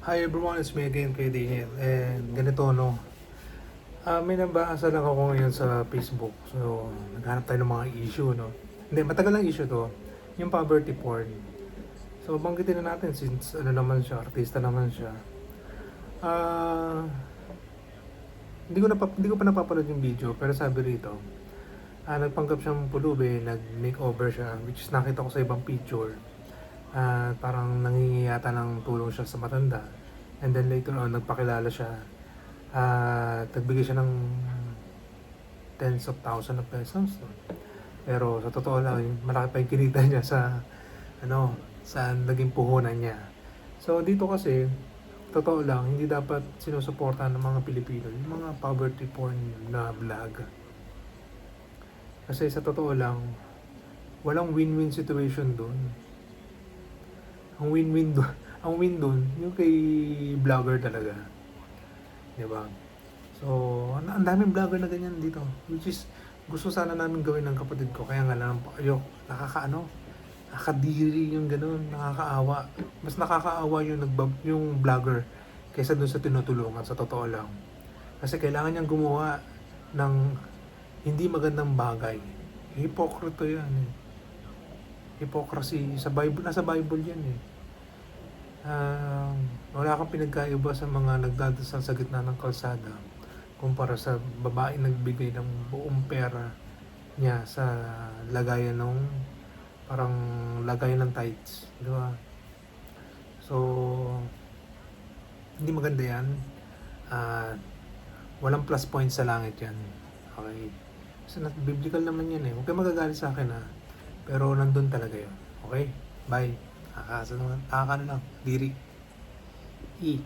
Hi everyone, it's me again, Kuya Daniel. And ganito, no? May nabasa lang ako ngayon sa Facebook. So, naghanap tayo ng mga issue, no? Hindi, matagal lang issue to. Yung poverty porn. So, banggitin na natin since ano naman siya, artista naman siya. Ah, hindi ko pa napapanood yung video, pero sabi rito, nagpanggap siyang pulubi, nag-makeover siya, which is nakita ko sa ibang picture. Parang nangingi yata ng tulong siya sa matanda. And then later on, nagpakilala siya. Nagbigay siya ng tens of thousands of pesos. No? Pero sa totoo lang, malaki pa yung kinita niya sa naging puhunan niya. So dito kasi, totoo lang, hindi dapat sinusuportahan ng mga Pilipino yung mga poverty porn na vlog. Kasi sa totoo lang, walang win-win situation doon. Ang win-win doon, ang win doon, yung kay vlogger talaga. 'Di ba? So, ang daming vlogger na ganyan dito. Which is, gusto sana namin gawin ng kapatid ko. Kaya nga lang, nakakadiri yung ganun, nakakaawa. Mas nakakaawa yung vlogger kaysa dun sa tinutulungan, sa totoo lang. Kasi kailangan niyang gumawa ng hindi magandang bagay. Hipokrito yan eh. Hypocrisy. Sa Bible, nasa Bible yan eh. Wala kang pinagkaiba sa mga nagdadasal sa gitna ng kalsada kumpara sa babaeng nagbigay ng buong pera niya sa lagayan ng parang lagayan ng tights, di ba? So, hindi maganda yan. At walang plus points sa langit yan. Okay? Kasi biblical naman yan eh. Huwag kayo magagalit sa akin ha. Pero nandun talaga yun. Okay? Bye. Nakaka lang. Diri. E.